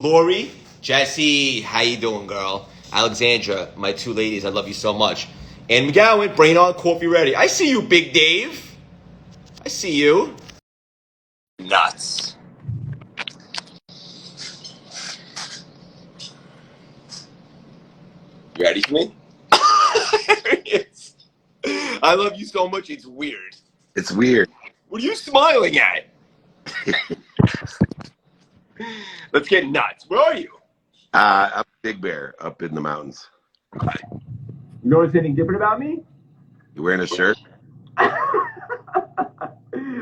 Lori, Jesse, how you doing, girl? Alexandra, my two ladies, I love you so much. And McGowan, brain on, coffee ready. I see you, Big Dave. I see you. Nuts. You ready for me? Yes. I love you so much, it's weird. It's weird. What are you smiling at? Let's get nuts. Where are you? I'm Big Bear up in the mountains. You notice anything different about me? You wearing a shirt?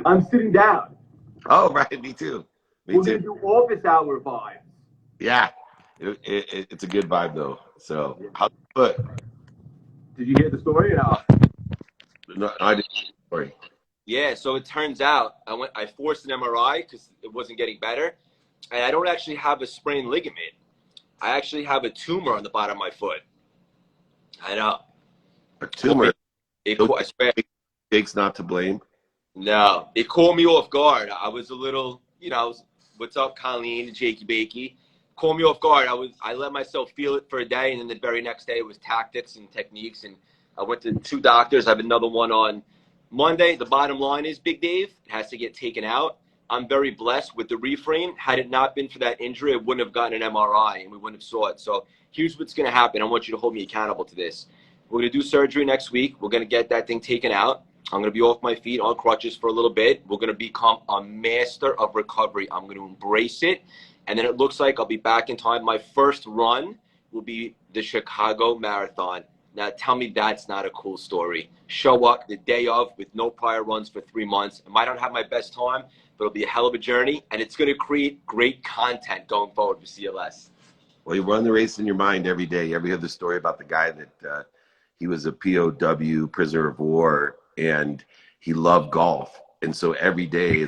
I'm sitting down. Oh, right. Me too. Me We're too. gonna do office hour vibes. Yeah. It's a good vibe, though. So, how's the foot? Did you hear the story or not? No, I didn't. Sorry. Yeah, so it turns out I forced an MRI because it wasn't getting better, and I don't actually have a sprained ligament. I actually have a tumor on the bottom of my foot. I know. A tumor. I swear. Jake's not to blame. No, it caught me off guard. I was a little, what's up, colleen, jakey, bakey. Caught me off guard. I let myself feel it for a day, and then the very next day it was tactics and techniques, and I went to two doctors. I have another one on Monday. The bottom line is, Big Dave, it has to get taken out. I'm very blessed with the refrain. Had it not been for that injury, I wouldn't have gotten an MRI, and we wouldn't have saw it. So here's what's going to happen. I want you to hold me accountable to this. We're going to do surgery next week. We're going to get that thing taken out. I'm going to be off my feet on crutches for a little bit. We're going to become a master of recovery. I'm going to embrace it. And then it looks like I'll be back in time. My first run will be the Chicago Marathon. Now, tell me that's not a cool story. Show up the day of with no prior runs for 3 months. I might not have my best time, but it'll be a hell of a journey. And it's going to create great content going forward for CLS. Well, you run the race in your mind every day. You ever hear the story about the guy that he was a POW, prisoner of war, and he loved golf. And so every day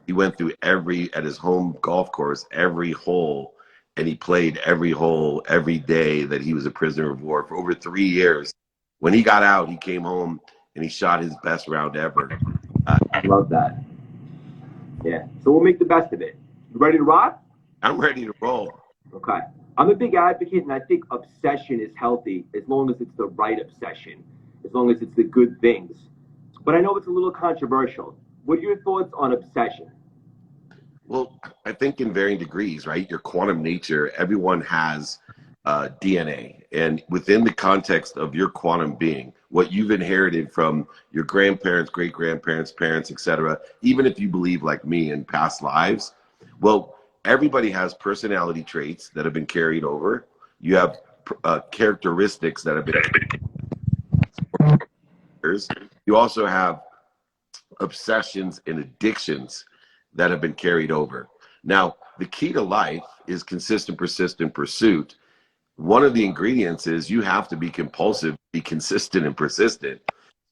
he went through at his home golf course, every hole, and he played every hole every day that he was a prisoner of war for over 3 years. When he got out, he came home and he shot his best round ever. I love that. Yeah. So we'll make the best of it. You ready to rock? I'm ready to roll. Okay. I'm a big advocate, and I think obsession is healthy as long as it's the right obsession, as long as it's the good things. But I know it's a little controversial. What are your thoughts on obsession? Well, I think in varying degrees, right? Your quantum nature, everyone has DNA. And within the context of your quantum being, what you've inherited from your grandparents, great-grandparents, parents, etc., even if you believe like me in past lives, well, everybody has personality traits that have been carried over. You have characteristics that have been. You also have obsessions and addictions that have been carried over. Now, the key to life is consistent, persistent pursuit. One of the ingredients is you have to be compulsive, be consistent and persistent.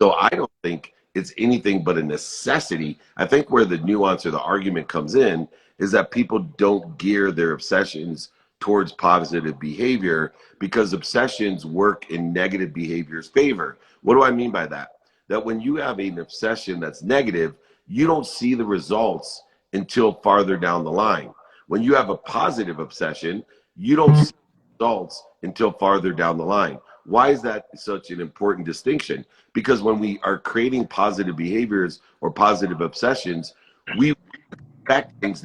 So I don't think it's anything but a necessity. I think where the nuance or the argument comes in is that people don't gear their obsessions towards positive behavior because obsessions work in negative behavior's favor. What do I mean by that? That when you have an obsession that's negative, you don't see the results until farther down the line. When you have a positive obsession, you don't see results until farther down the line. Why is that such an important distinction? Because when we are creating positive behaviors or positive obsessions, we expect things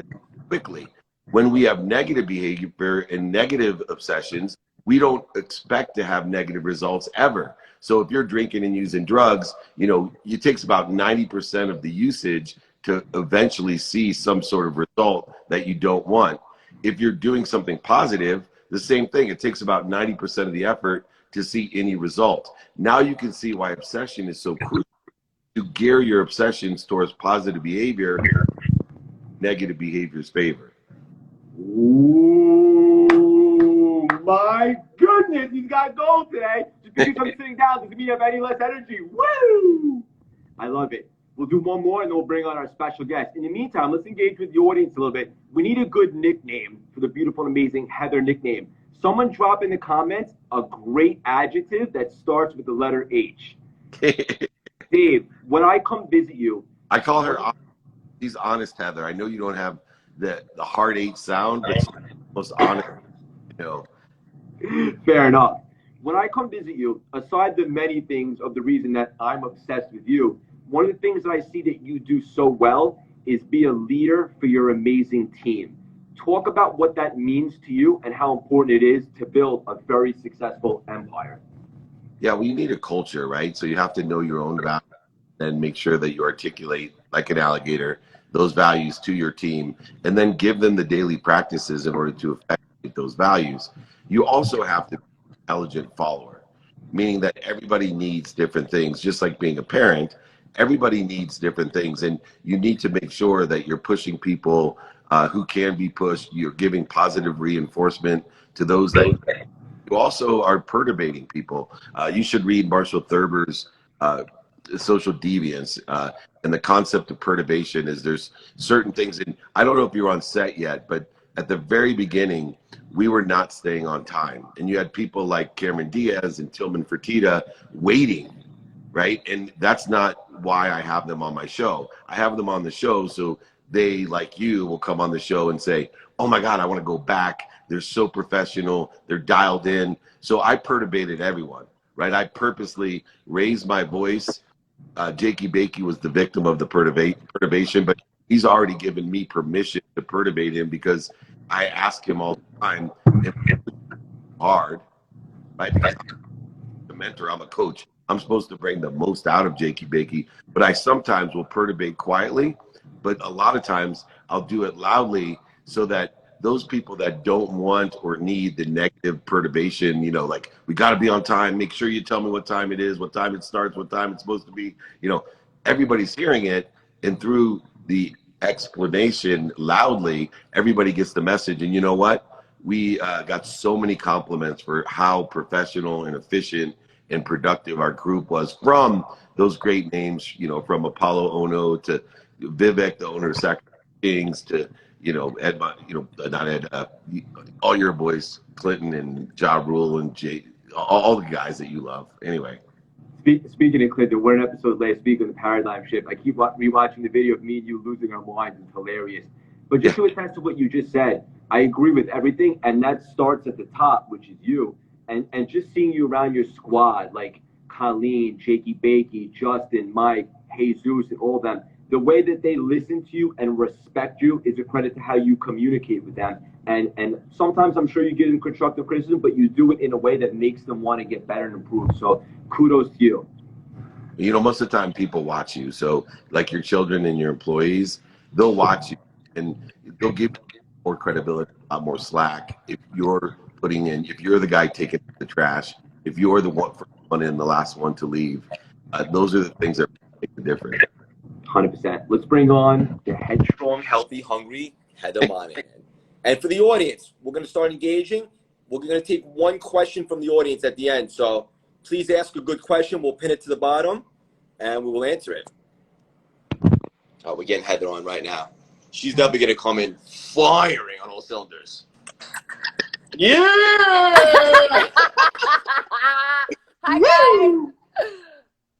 quickly. When we have negative behavior and negative obsessions, we don't expect to have negative results ever. So if you're drinking and using drugs, it takes about 90% of the usage to eventually see some sort of result that you don't want. If you're doing something positive, the same thing. It takes about 90% of the effort to see any result. Now you can see why obsession is so crucial. To gear your obsessions towards positive behavior, negative behavior's favor. Ooh, my goodness, he's got gold today. Just because I'm sitting down doesn't mean you have any less energy. Woo! I love it. We'll do one more and then we'll bring on our special guest. In the meantime, let's engage with the audience a little bit. We need a good nickname for the beautiful and amazing Heather nickname. Someone drop in the comments a great adjective that starts with the letter H. Dave, when I come visit you, I call her, she's honest, Heather. I know you don't have the heart H sound, but she's the most honest, you know. Fair enough. When I come visit you, aside the many things of the reason that I'm obsessed with you, one of the things that I see that you do so well is be a leader for your amazing team. Talk about what that means to you and how important it is to build a very successful empire. Yeah, well, you need a culture, right? So you have to know your own values and make sure that you articulate like an alligator those values to your team, and then give them the daily practices in order to effectuate those values. You also have to be an intelligent follower, meaning that everybody needs different things. Just like being a parent, everybody needs different things, and you need to make sure that you're pushing people who can be pushed. You're giving positive reinforcement to those that you also are perturbating people. You should read Marshall Thurber's Social Deviance. And the concept of perturbation is there's certain things, and I don't know if you're on set yet, but at the very beginning, we were not staying on time. And you had people like Cameron Diaz and Tillman Fertitta waiting, right? And that's not why I have them on my show. I have them on the show so they, like you, will come on the show and say, oh my God, I want to go back. They're so professional. They're dialed in. So I perturbated everyone, right? I purposely raised my voice. Jakey Bakey was the victim of the perturbation, but he's already given me permission to perturbate him because I ask him all the time, if it's hard, right? Because I'm a mentor, I'm a coach. I'm supposed to bring the most out of Jakey Bakey, but I sometimes will perturbate quietly, but a lot of times I'll do it loudly so that those people that don't want or need the negative perturbation, you know, like, we got to be on time. Make sure you tell me what time it is, what time it starts, what time it's supposed to be. You know, everybody's hearing it. And through the explanation loudly, everybody gets the message. And you know what? We got so many compliments for how professional and efficient and productive our group was, from those great names, you know, from Apollo Ono to Vivek, the owner of Sacramento Kings, to, you know, Ed, you know, not Ed, all your boys, Clinton and Ja Rule and Jay, all the guys that you love. Anyway. Speaking of Clinton, we're an episode last week of the paradigm shift. I keep rewatching the video of me and you losing our minds. It's hilarious. But just to attest to what you just said, I agree with everything, and that starts at the top, which is you. And just seeing you around your squad, like Colleen, Jakey Bakey, Justin, Mike, Jesus, and all of them, the way that they listen to you and respect you is a credit to how you communicate with them. And sometimes I'm sure you give them constructive criticism, but you do it in a way that makes them want to get better and improve. So kudos to you. You know, most of the time people watch you. So like your children and your employees, they'll watch you and they'll give you more credibility, a lot more slack. If you're if you're the guy taking the trash, if you're the one in, the last one to leave, those are the things that make the difference. 100%. Let's bring on the headstrong, healthy, hungry Heather Monahan. And for the audience, we're going to start engaging. We're going to take one question from the audience at the end. So please ask a good question. We'll pin it to the bottom, and we will answer it. Oh, we're getting Heather on right now. She's definitely going to come in firing on all cylinders. Yeah! Hi, guys.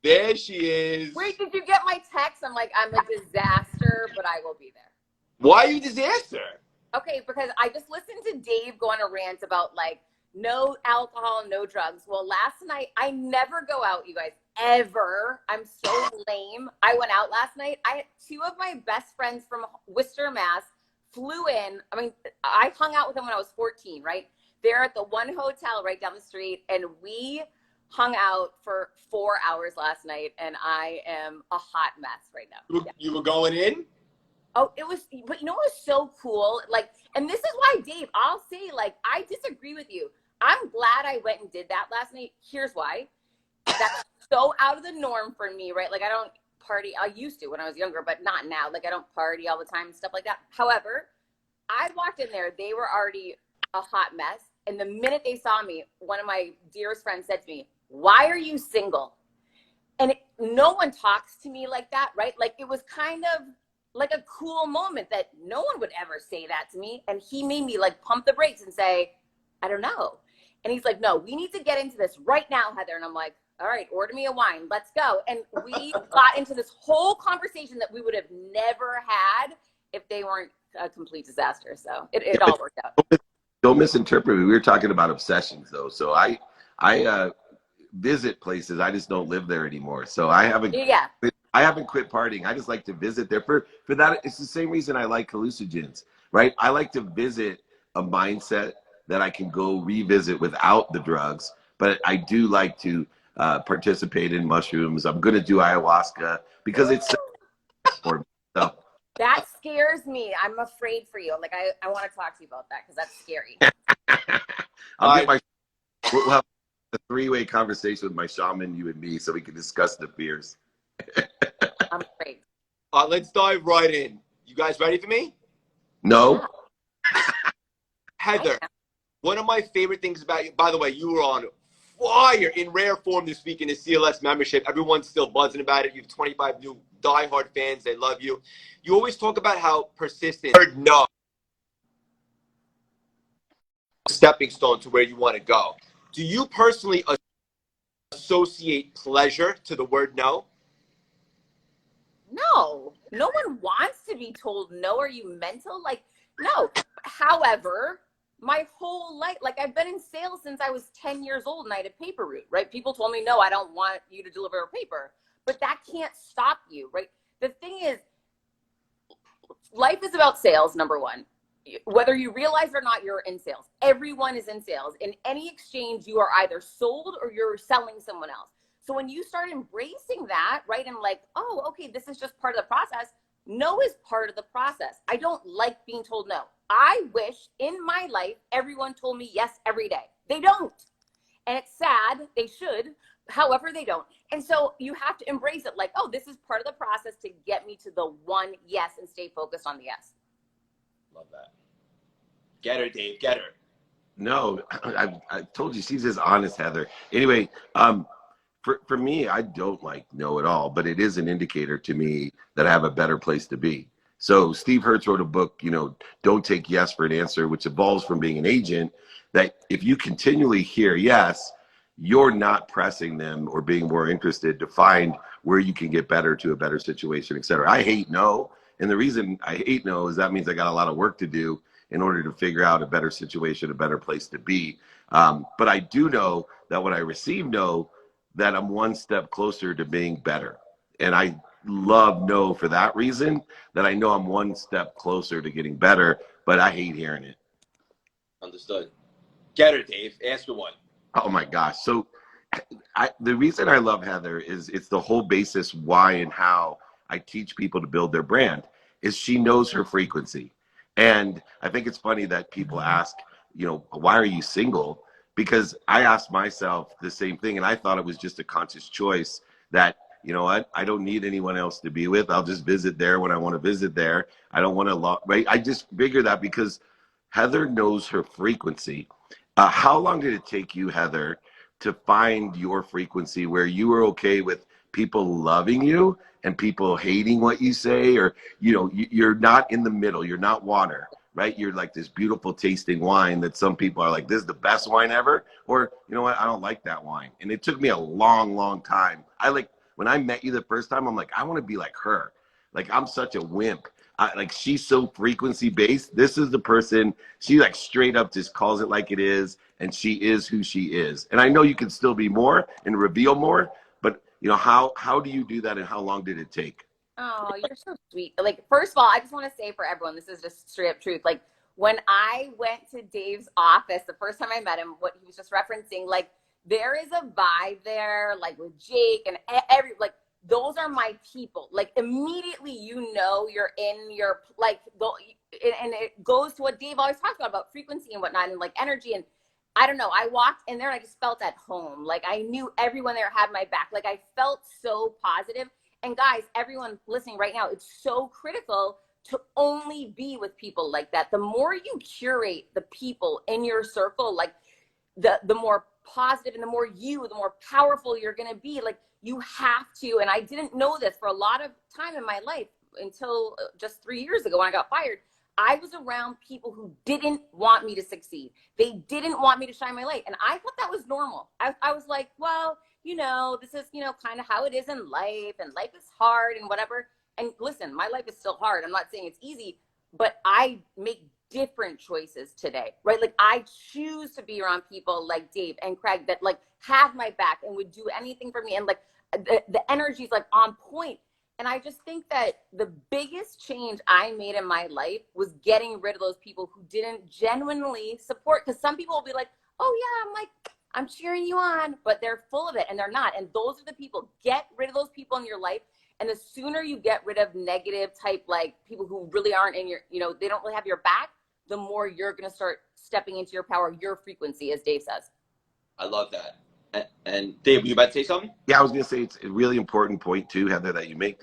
There she is. Wait, did you get my text? I'm like, I'm a disaster, but I will be there. Why are you a disaster? Okay, because I just listened to Dave go on a rant about, like, no alcohol, no drugs. Well, last night, I never go out, you guys, ever. I'm so lame. I went out last night. Two of my best friends from Worcester, Mass, flew in. I mean, I hung out with them when I was 14, right? They're at the one hotel right down the street, and we hung out for 4 hours last night, and I am a hot mess right now. You were going in? Oh, it was, but you know what was so cool? Like, and this is why, Dave, I'll say, like, I disagree with you. I'm glad I went and did that last night. Here's why. That's so out of the norm for me, right? Like, I don't party. I used to when I was younger, but not now. Like, I don't party all the time and stuff like that. However, I walked in there. They were already a hot mess. And the minute they saw me, one of my dearest friends said to me, "Why are you single?" And no one talks to me like that, right? Like, it was kind of like a cool moment that no one would ever say that to me. And he made me, like, pump the brakes and say, I don't know. And he's like, no, we need to get into this right now, Heather. And I'm like, all right, order me a wine. Let's go. And we got into this whole conversation that we would have never had if they weren't a complete disaster. So it all worked out. Don't misinterpret me. We were talking about obsessions though. So I visit places. I just don't live there anymore. So I haven't quit partying. I just like to visit there for that. It's the same reason I like hallucinogens, right? I like to visit a mindset that I can go revisit without the drugs. But I do like to participate in mushrooms. I'm going to do ayahuasca because it's for me. So. That scares me. I'm afraid for you. Like, I want to talk to you about that because that's scary. We'll have a 3-way conversation with my shaman, you and me, so we can discuss the fears. I'm afraid. Let's dive right in. You guys ready for me? No. Heather, one of my favorite things about you, by the way, you were on fire in rare form this week in the CLS membership. Everyone's still buzzing about it. You have 25 new diehard fans. They love you. You always talk about how persistent, no, stepping stone to where you want to go. Do you personally associate pleasure to the word no? No, no one wants to be told no. Are you mental? Like, no. However, my whole life, like I've been in sales since I was 10 years old and I had a paper route, right? People told me, no, I don't want you to deliver a paper, but that can't stop you, right? The thing is, life is about sales, number one. Whether you realize or not, you're in sales. Everyone is in sales. In any exchange, you are either sold or you're selling someone else. So when you start embracing that, right, and like, oh, okay, this is just part of the process. No is part of the process. I don't like being told no. I wish in my life, everyone told me yes every day. They don't. And it's sad. They should. However, they don't. And so you have to embrace it like, oh, this is part of the process to get me to the one yes and stay focused on the yes. Love that. Get her, Dave. Get her. No, I told you she's just honest, Heather. Anyway, for me, I don't like no at all, but it is an indicator to me that I have a better place to be. So Steve Hertz wrote a book, Don't Take Yes for an Answer, which evolves from being an agent, that if you continually hear yes, you're not pressing them or being more interested to find where you can get better to a better situation, et cetera. I hate no. And the reason I hate no is that means I got a lot of work to do in order to figure out a better situation, a better place to be. But I do know that when I receive no, that I'm one step closer to being better. And I love no for that reason, that I know I'm one step closer to getting better, but I hate hearing it. Understood. Get her, Dave. Ask her one. Oh my gosh. So the reason I love Heather is it's the whole basis why and how I teach people to build their brand is she knows her frequency. And I think it's funny that people ask, why are you single? Because I asked myself the same thing, and I thought it was just a conscious choice that, you know what, I don't need anyone else to be with. I'll just visit there when I want to visit there. I don't want to, right? I just figured that because Heather knows her frequency. How long did it take you, Heather, to find your frequency where you were okay with people loving you and people hating what you say, or, you're not in the middle, you're not water, right? You're like this beautiful tasting wine that some people are like, this is the best wine ever, or, you know what, I don't like that wine. And it took me a long, long time. When I met you the first time, I'm like, I want to be like her. Like, I'm such a wimp. She's so frequency based. This is the person, she like straight up just calls it like it is. And she is who she is. And I know you can still be more and reveal more, but how do you do that, and how long did it take? Oh, you're so sweet. Like, first of all, I just want to say for everyone, this is just straight up truth. Like, when I went to Dave's office, the first time I met him, what he was just referencing, like, there is a vibe there, like with Jake and those are my people. Like, immediately, you're in your, like, and it goes to what Dave always talks about frequency and whatnot, and like energy. And I don't know, I walked in there and I just felt at home. Like, I knew everyone there had my back. Like, I felt so positive. And guys, everyone listening right now, it's so critical to only be with people like that. The more you curate the people in your circle, like the more positive and the more powerful you're going to be. Like, you have to, and I didn't know this for a lot of time in my life until just 3 years ago when I got fired. I was around people who didn't want me to succeed. They didn't want me to shine my light. And I thought that was normal. I was like, well, this is, kind of how it is in life, and life is hard and whatever. And listen, my life is still hard. I'm not saying it's easy, but I make different choices today, right? Like I choose to be around people like Dave and Craig that like have my back and would do anything for me. And like the energy is like on point. And I just think that the biggest change I made in my life was getting rid of those people who didn't genuinely support. Because some people will be like, oh yeah, I'm like, I'm cheering you on, but they're full of it and they're not. And those are the people. Get rid of those people in your life. And the sooner you get rid of negative type, like people who really aren't in your, you know, they don't really have your back, the more you're going to start stepping into your power, your frequency, as Dave says. I love that. And Dave, were you about to say something? Yeah, I was going to say it's a really important point too, Heather, that you make,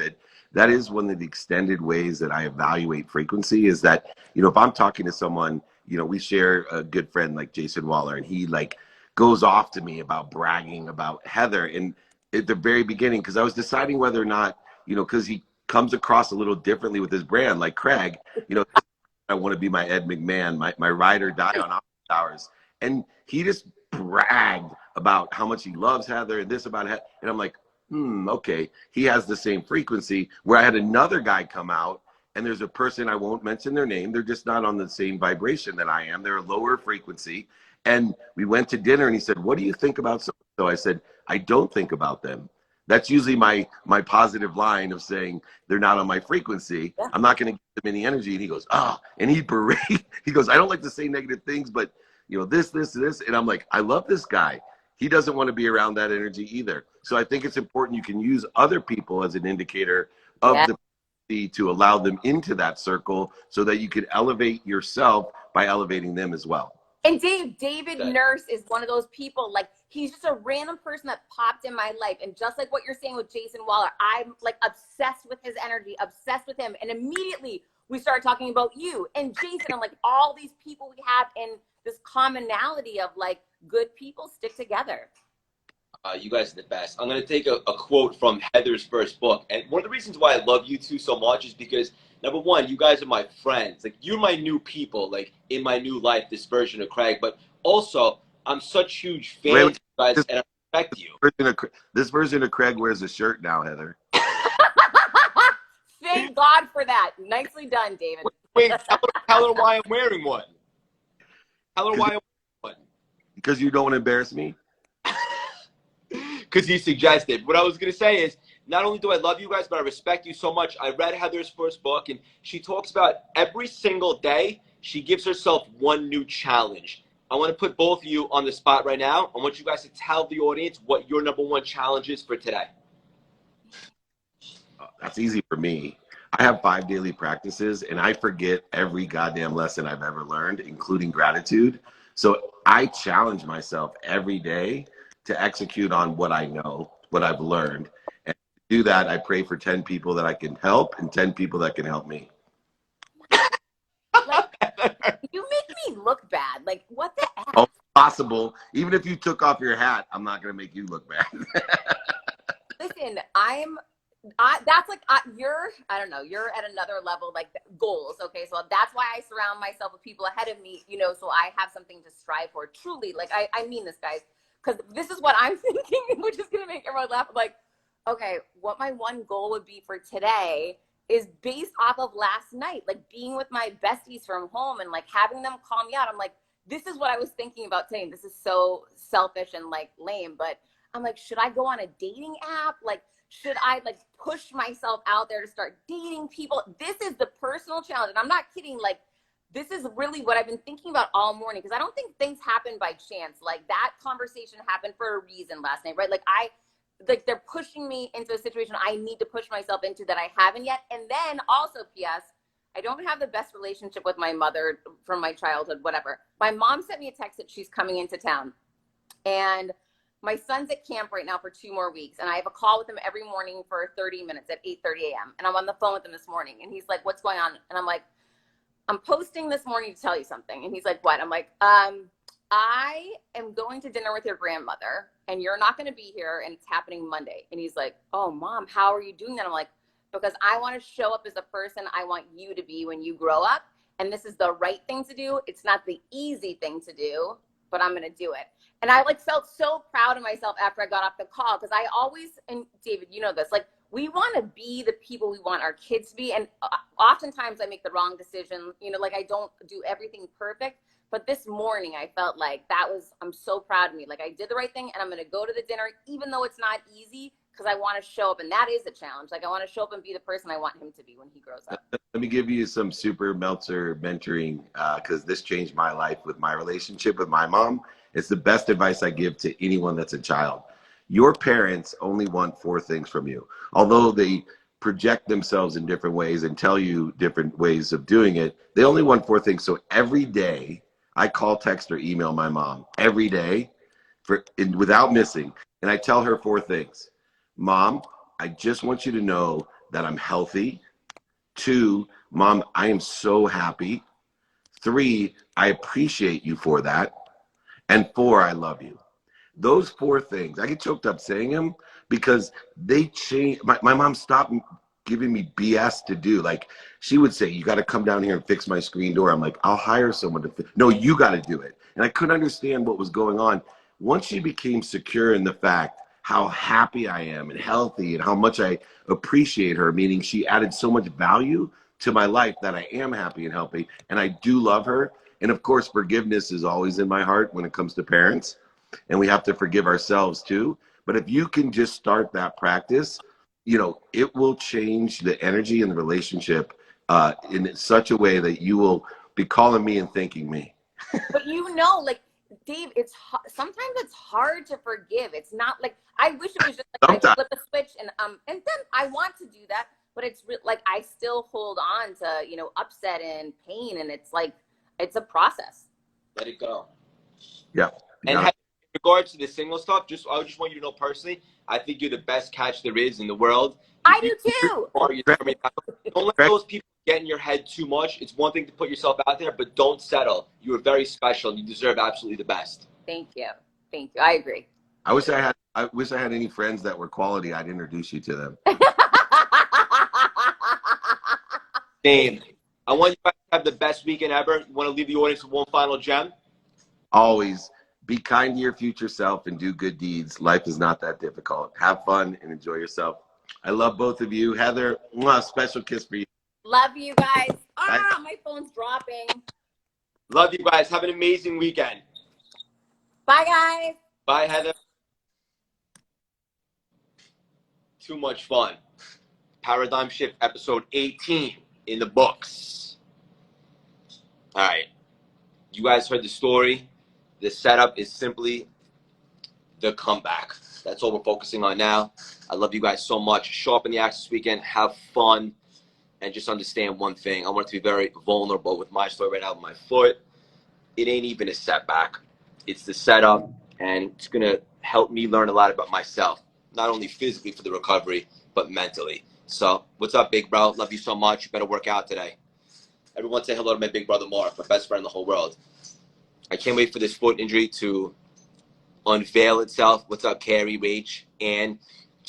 that is one of the extended ways that I evaluate frequency is that, you know, if I'm talking to someone, you know, we share a good friend like Jason Waller, and he like goes off to me about bragging about Heather. And at the very beginning, because I was deciding whether or not, you know, because he comes across a little differently with his brand, like Craig, you know, I want to be my Ed McMahon, my ride or die on office hours. And he just bragged about how much he loves Heather and this about Heather. And I'm like, okay. He has the same frequency, where I had another guy come out, and there's a person, I won't mention their name, they're just not on the same vibration that I am. They're a lower frequency. And we went to dinner, and he said, what do you think about so? I said, I don't think about them. That's usually my positive line of saying they're not on my frequency. Yeah. I'm not going to give them any energy. And he goes, and he berate. He goes, I don't like to say negative things, but you know, this. And I'm like, I love this guy. He doesn't want to be around that energy either. So I think it's important you can use other people as an indicator of the frequency to allow them into that circle so that you can elevate yourself by elevating them as well. And David Nurse is one of those people, like, he's just a random person that popped in my life. And just like what you're saying with Jason Waller, I'm like obsessed with his energy, obsessed with him. And immediately we started talking about you and Jason and like all these people we have in this commonality of like good people stick together. You guys are the best. I'm going to take a quote from Heather's first book. And one of the reasons why I love you two so much is because, number one, you guys are my friends. Like, you're my new people, like, in my new life, this version of Craig. But also, I'm such huge fans of you guys, and I respect you. This version of Craig wears a shirt now, Heather. Thank God for that. Nicely done, David. Wait, tell her why I'm wearing one. Tell her why I'm wearing one. Because you don't want to embarrass me? Because you suggested. What I was going to say is, not only do I love you guys, but I respect you so much. I read Heather's first book, and she talks about every single day, she gives herself one new challenge. I want to put both of you on the spot right now. I want you guys to tell the audience what your number one challenge is for today. That's easy for me. I have 5 daily practices, and I forget every goddamn lesson I've ever learned, including gratitude. So I challenge myself every day to execute on what I know, what I've learned. And to do that, I pray for 10 people that I can help and 10 people that can help me. Like, you make me look bad. Like, what the heck? Oh, possible. Even if you took off your hat, I'm not going to make you look bad. Listen, that's like, I don't know, you're at another level, like goals. Okay. So that's why I surround myself with people ahead of me, you know, so I have something to strive for. Truly, like, I mean this, guys. Because this is what I'm thinking, which is going to make everyone laugh. I'm like, okay, what my one goal would be for today is based off of last night, like being with my besties from home and like having them call me out. I'm like, this is what I was thinking about today. This is so selfish and like lame, but I'm like, should I go on a dating app? Like, should I like push myself out there to start dating people? This is the personal challenge. And I'm not kidding. Like, this is really what I've been thinking about all morning, because I don't think things happen by chance. Like, that conversation happened for a reason last night, right? Like they're pushing me into a situation I need to push myself into that I haven't yet. And then also, P.S., I don't have the best relationship with my mother from my childhood, whatever. My mom sent me a text that she's coming into town. And my son's at camp right now for 2 more weeks. And I have a call with him every morning for 30 minutes at 8:30 a.m. And I'm on the phone with him this morning. And he's like, what's going on? And I'm like, I'm posting this morning to tell you something. And he's like, what? I'm like, I am going to dinner with your grandmother and you're not going to be here and it's happening Monday. And he's like, oh, Mom, how are you doing that? I'm like, because I want to show up as a person I want you to be when you grow up. And this is the right thing to do. It's not the easy thing to do, but I'm going to do it. And I like felt so proud of myself after I got off the call, because I always, and David, you know this, like we want to be the people we want our kids to be. And oftentimes I make the wrong decision. You know, like I don't do everything perfect. But this morning I felt like I'm so proud of me. Like I did the right thing, and I'm going to go to the dinner, even though it's not easy, because I want to show up. And that is a challenge. Like I want to show up and be the person I want him to be when he grows up. Let me give you some super Meltzer mentoring, because this changed my life with my relationship with my mom. It's the best advice I give to anyone that's a child. Your parents only want 4 things from you. Although they project themselves in different ways and tell you different ways of doing it, they only want 4 things. So every day I call, text, or email my mom every day without missing. And I tell her 4 things. Mom, I just want you to know that I'm healthy. 2, Mom, I am so happy. 3, I appreciate you for that. And 4, I love you. Those 4 things, I get choked up saying them because they change. My mom stopped giving me BS to do. Like she would say, you got to come down here and fix my screen door. I'm like, I'll hire someone to no, you got to do it. And I couldn't understand what was going on. Once she became secure in the fact how happy I am and healthy and how much I appreciate her, meaning she added so much value to my life that I am happy and healthy, and I do love her. And of course, forgiveness is always in my heart when it comes to parents, and we have to forgive ourselves too. But if you can just start that practice, you know, it will change the energy in the relationship in such a way that you will be calling me and thanking me. But you know, like, Dave, sometimes it's hard to forgive. It's not like, I wish it was just like I flip a switch and then I want to do that, but it's like I still hold on to, you know, upset and pain, and it's like it's a process. Let it go. Yeah. And in regards to the single stuff, I just want you to know personally, I think you're the best catch there is in the world. I do too. Don't let those people get in your head too much. It's one thing to put yourself out there, but don't settle. You are very special, and you deserve absolutely the best. Thank you. Thank you. I agree. I wish I had any friends that were quality. I'd introduce you to them. Same. I want you guys to have the best weekend ever. You want to leave the audience with one final gem? Always be kind to your future self and do good deeds. Life is not that difficult. Have fun and enjoy yourself. I love both of you. Heather, special kiss for you. Love you guys. My phone's dropping. Love you guys. Have an amazing weekend. Bye, guys. Bye, Heather. Too much fun. Paradigm Shift episode 18 in the books. All right. You guys heard the story. The setup is simply the comeback. That's all we're focusing on now. I love you guys so much. Show up in the Access weekend. Have fun. And just understand one thing. I want to be very vulnerable with my story right now with my foot. It ain't even a setback. It's the setup. And it's going to help me learn a lot about myself. Not only physically for the recovery, but mentally. So, what's up, big bro? Love you so much. You better work out today. Everyone say hello to my big brother, Mark, my best friend in the whole world. I can't wait for this foot injury to unveil itself. What's up, Carrie, Rach? And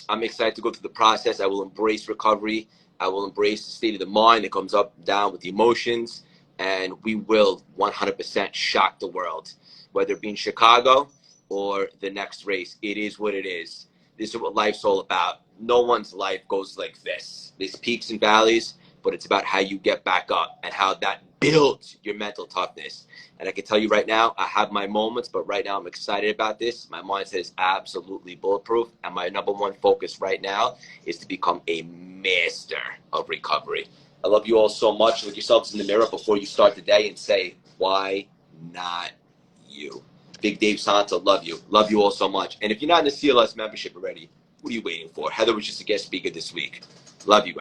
I'm excited to go through the process. I will embrace recovery. I will embrace the state of the mind that comes up and down with the emotions. And we will 100% shock the world. Whether it be in Chicago or the next race, it is what it is. This is what life's all about. No one's life goes like this. There's peaks and valleys, but it's about how you get back up and how that builds your mental toughness. And I can tell you right now, I have my moments, but right now I'm excited about this. My mindset is absolutely bulletproof. And my number one focus right now is to become a master of recovery. I love you all so much. Look yourselves in the mirror before you start the day and say, why not you? Big Dave Santa, love you. Love you all so much. And if you're not in the CLS membership already, what are you waiting for? Heather was just a guest speaker this week. Love you guys.